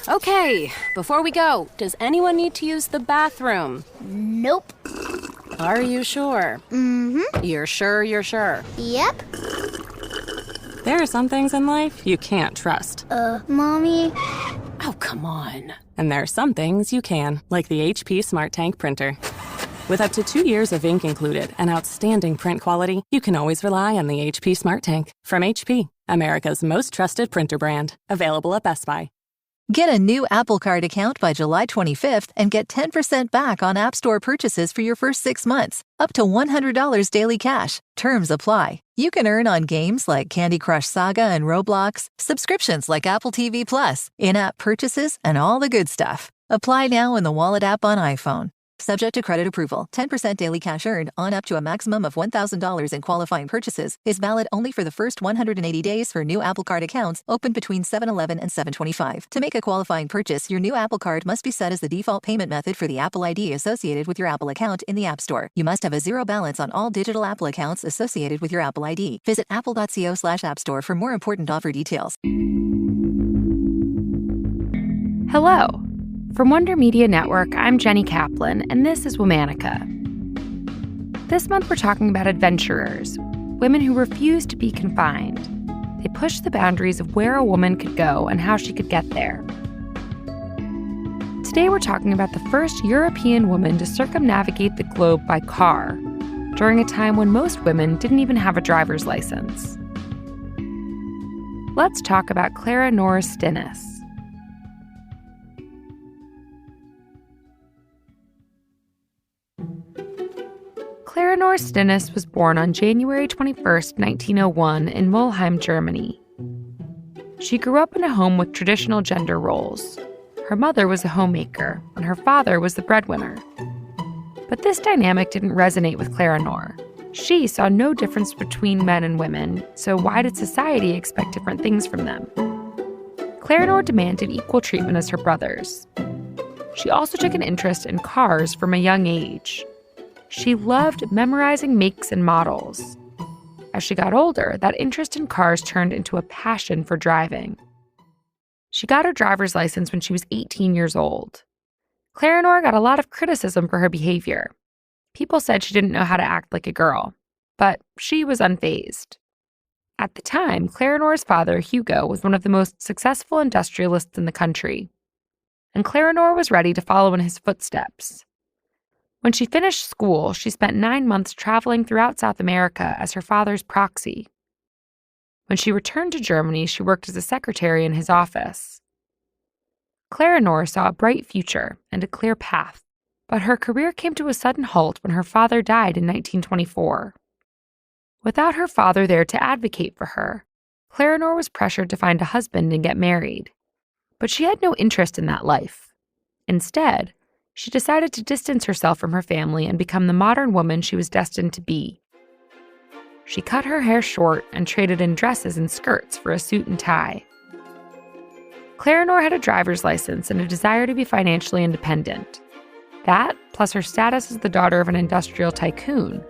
Okay, before we go, does anyone need to use the bathroom? Nope. Are you sure? Mm-hmm. You're sure you're sure? Yep. There are some things in life you can't trust. Mommy? Oh, come on. And there are some things you can, like the HP Smart Tank printer. With up to 2 years of ink included and outstanding print quality, you can always rely on the HP Smart Tank. From HP, America's most trusted printer brand. Available at Best Buy. Get a new Apple Card account by July 25th and get 10% back on App Store purchases for your first 6 months. Up to $100 daily cash. Terms apply. You can earn on games like Candy Crush Saga and Roblox, subscriptions like Apple TV Plus, in-app purchases, and all the good stuff. Apply now in the Wallet app on iPhone. Subject to credit approval, 10% daily cash earned on up to a maximum of $1,000 in qualifying purchases is valid only for the first 180 days for new Apple Card accounts opened between 7/11 and 7/25. To make a qualifying purchase, your new Apple Card must be set as the default payment method for the Apple ID associated with your Apple account in the App Store. You must have a zero balance on all digital Apple accounts associated with your Apple ID. Visit apple.co/App Store for more important offer details. Hello. From Wonder Media Network, I'm Jenny Kaplan, and this is Womanica. This month we're talking about adventurers, women who refuse to be confined. They push the boundaries of where a woman could go and how she could get there. Today we're talking about the first European woman to circumnavigate the globe by car, during a time when most women didn't even have a driver's license. Let's talk about Clärenore Stinnes. Clärenore Stinnes was born on January 21, 1901 in Mulheim, Germany. She grew up in a home with traditional gender roles. Her mother was a homemaker, and her father was the breadwinner. But this dynamic didn't resonate with Clärenore. She saw no difference between men and women, so why did society expect different things from them? Clärenore demanded equal treatment as her brothers. She also took an interest in cars from a young age. She loved memorizing makes and models. As she got older, that interest in cars turned into a passion for driving. She got her driver's license when she was 18 years old. Clärenore got a lot of criticism for her behavior. People said she didn't know how to act like a girl, but she was unfazed. At the time, Clärenore's father, Hugo, was one of the most successful industrialists in the country, and Clärenore was ready to follow in his footsteps. When she finished school, she spent 9 months traveling throughout South America as her father's proxy. When she returned to Germany, she worked as a secretary in his office. Clärenore saw a bright future and a clear path, but her career came to a sudden halt when her father died in 1924. Without her father there to advocate for her, Clärenore was pressured to find a husband and get married. But she had no interest in that life. Instead, she decided to distance herself from her family and become the modern woman she was destined to be. She cut her hair short and traded in dresses and skirts for a suit and tie. Clärenore had a driver's license and a desire to be financially independent. That, plus her status as the daughter of an industrial tycoon,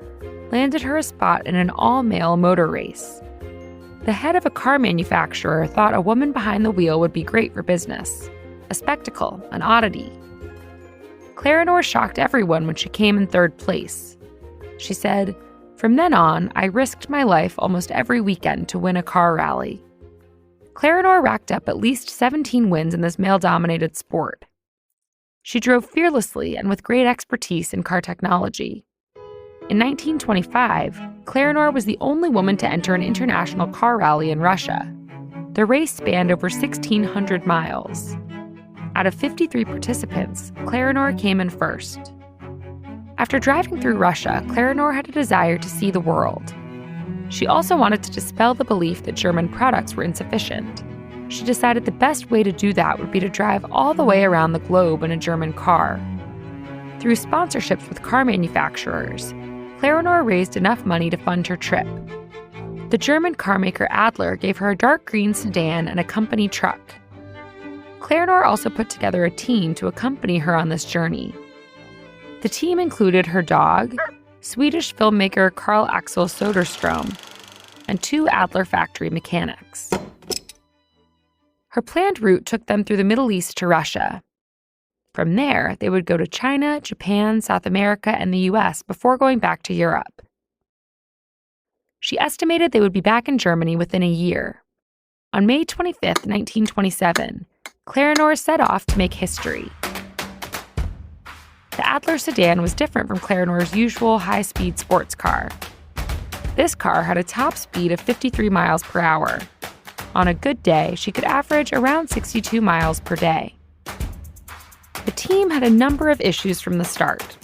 landed her a spot in an all-male motor race. The head of a car manufacturer thought a woman behind the wheel would be great for business, a spectacle, an oddity. Clärenore shocked everyone when she came in third place. She said, "From then on, I risked my life almost every weekend to win a car rally." Clärenore racked up at least 17 wins in this male-dominated sport. She drove fearlessly and with great expertise in car technology. In 1925, Clärenore was the only woman to enter an international car rally in Russia. The race spanned over 1,600 miles. Out of 53 participants, Clärenore came in first. After driving through Russia, Clärenore had a desire to see the world. She also wanted to dispel the belief that German products were insufficient. She decided the best way to do that would be to drive all the way around the globe in a German car. Through sponsorships with car manufacturers, Clärenore raised enough money to fund her trip. The German carmaker Adler gave her a dark green sedan and a company truck. Clärenore also put together a team to accompany her on this journey. The team included her dog, Swedish filmmaker Carl Axel Soderstrom, and 2 Adler factory mechanics. Her planned route took them through the Middle East to Russia. From there, they would go to China, Japan, South America, and the US before going back to Europe. She estimated they would be back in Germany within a year. On May 25, 1927, Clärenore set off to make history. The Adler sedan was different from Clärenore's usual high-speed sports car. This car had a top speed of 53 miles per hour. On a good day, she could average around 62 miles per day. The team had a number of issues from the start.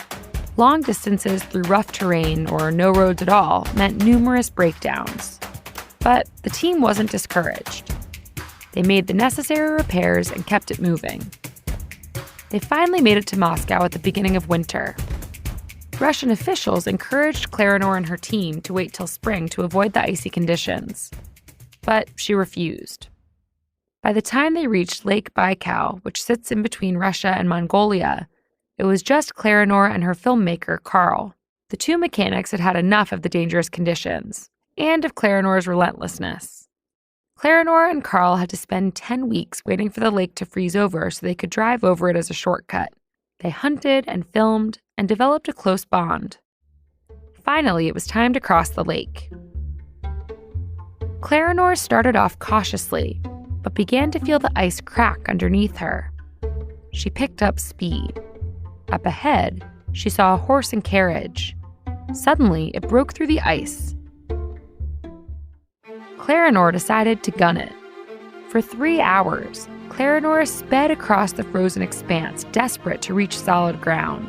Long distances through rough terrain or no roads at all meant numerous breakdowns. But the team wasn't discouraged. They made the necessary repairs and kept it moving. They finally made it to Moscow at the beginning of winter. Russian officials encouraged Clärenore and her team to wait till spring to avoid the icy conditions. But she refused. By the time they reached Lake Baikal, which sits in between Russia and Mongolia, it was just Clärenore and her filmmaker, Karl. The two mechanics had had enough of the dangerous conditions, and of Clärenore's relentlessness. Clärenore and Karl had to spend 10 weeks waiting for the lake to freeze over so they could drive over it as a shortcut. They hunted and filmed and developed a close bond. Finally, it was time to cross the lake. Clärenore started off cautiously, but began to feel the ice crack underneath her. She picked up speed. Up ahead, she saw a horse and carriage. Suddenly, it broke through the ice. Clärenore decided to gun it. For 3 hours, Clärenore sped across the frozen expanse, desperate to reach solid ground.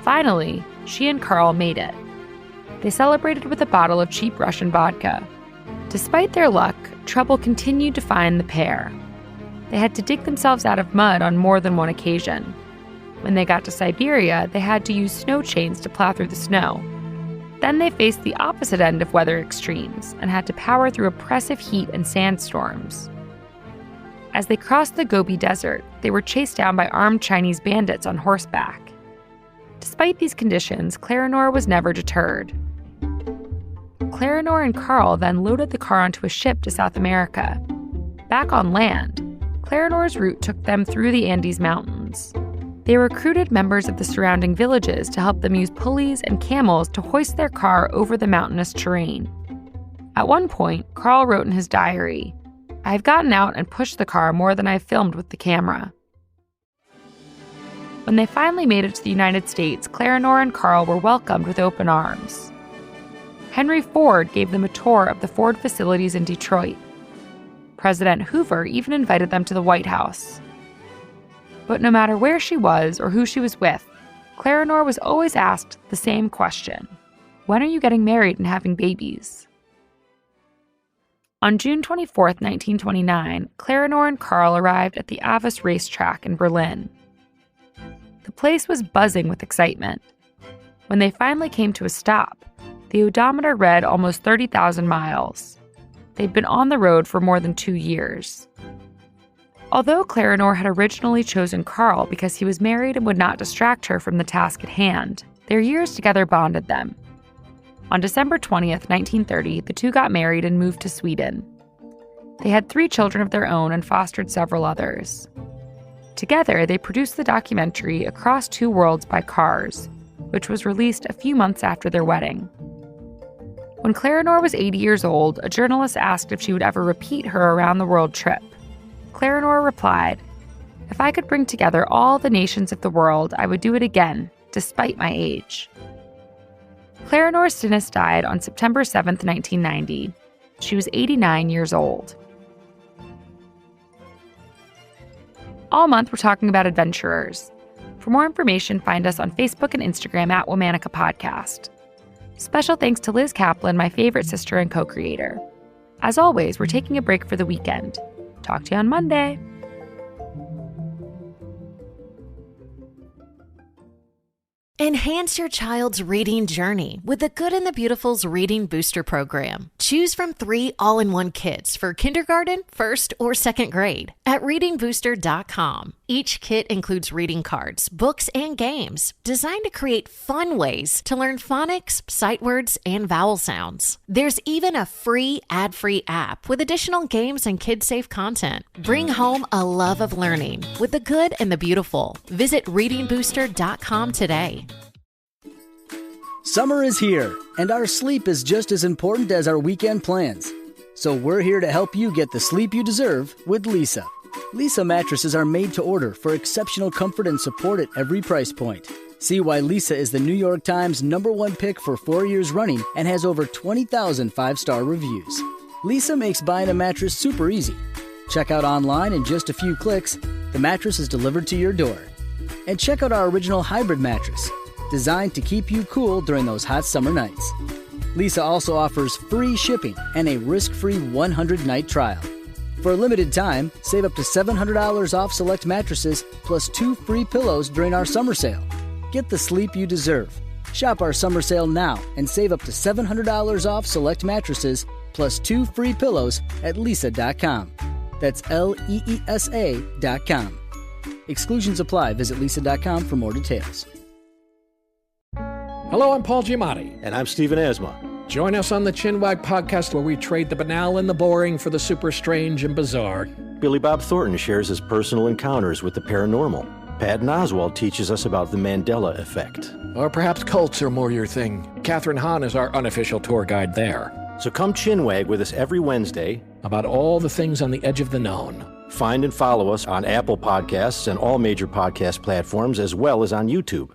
Finally, she and Karl made it. They celebrated with a bottle of cheap Russian vodka. Despite their luck, trouble continued to find the pair. They had to dig themselves out of mud on more than one occasion. When they got to Siberia, they had to use snow chains to plow through the snow. Then they faced the opposite end of weather extremes and had to power through oppressive heat and sandstorms. As they crossed the Gobi Desert, they were chased down by armed Chinese bandits on horseback. Despite these conditions, Clärenore was never deterred. Clärenore and Karl then loaded the car onto a ship to South America. Back on land, Clärenore's route took them through the Andes Mountains. They recruited members of the surrounding villages to help them use pulleys and camels to hoist their car over the mountainous terrain. At one point, Karl wrote in his diary, "I've gotten out and pushed the car more than I've filmed with the camera." When they finally made it to the United States, Clärenore and Karl were welcomed with open arms. Henry Ford gave them a tour of the Ford facilities in Detroit. President Hoover even invited them to the White House. But no matter where she was or who she was with, Clärenore was always asked the same question: when are you getting married and having babies? On June 24, 1929, Clärenore and Karl arrived at the Avis racetrack in Berlin. The place was buzzing with excitement. When they finally came to a stop, the odometer read almost 30,000 miles. They'd been on the road for more than 2 years. Although Clärenore had originally chosen Karl because he was married and would not distract her from the task at hand, their years together bonded them. On December 20th, 1930, the two got married and moved to Sweden. They had 3 children of their own and fostered several others. Together, they produced the documentary Across Two Worlds by Cars, which was released a few months after their wedding. When Clärenore was 80 years old, a journalist asked if she would ever repeat her around-the-world trip. Clärenore replied, "If I could bring together all the nations of the world, I would do it again, despite my age." Clärenore Stinnes died on September 7, 1990. She was 89 years old. All month, we're talking about adventurers. For more information, find us on Facebook and Instagram at Womanica Podcast. Special thanks to Liz Kaplan, my favorite sister and co-creator. As always, we're taking a break for the weekend. Talk to you on Monday. Enhance your child's reading journey with the Good and the Beautiful's Reading Booster Program. Choose from 3 all-in-one kits for kindergarten, 1st, or 2nd grade at readingbooster.com. Each kit includes reading cards, books, and games designed to create fun ways to learn phonics, sight words, and vowel sounds. There's even a free, ad-free app with additional games and kid-safe content. Bring home a love of learning with the good and the beautiful. Visit readingbooster.com today. Summer is here, and our sleep is just as important as our weekend plans. So we're here to help you get the sleep you deserve with Leesa. Leesa mattresses are made to order for exceptional comfort and support at every price point. See why Leesa is the New York Times #1 pick for 4 years running and has over 20,000 five-star reviews. Leesa makes buying a mattress super easy. Check out online in just a few clicks. The mattress is delivered to your door. And check out our original hybrid mattress, designed to keep you cool during those hot summer nights. Leesa also offers free shipping and a risk-free 100-night trial. For a limited time, save up to $700 off select mattresses plus 2 free pillows during our summer sale. Get the sleep you deserve. Shop our summer sale now and save up to $700 off select mattresses plus 2 free pillows at Leesa.com. That's Leesa.com. Exclusions apply. Visit Leesa.com for more details. Hello, I'm Paul Giamatti. And I'm Stephen Asma. Join us on the Chinwag podcast where we trade the banal and the boring for the super strange and bizarre. Billy Bob Thornton shares his personal encounters with the paranormal. Patton Oswalt teaches us about the Mandela effect. Or perhaps cults are more your thing. Catherine Hahn is our unofficial tour guide there. So come Chinwag with us every Wednesday about all the things on the edge of the known. Find and follow us on Apple Podcasts and all major podcast platforms, as well as on YouTube.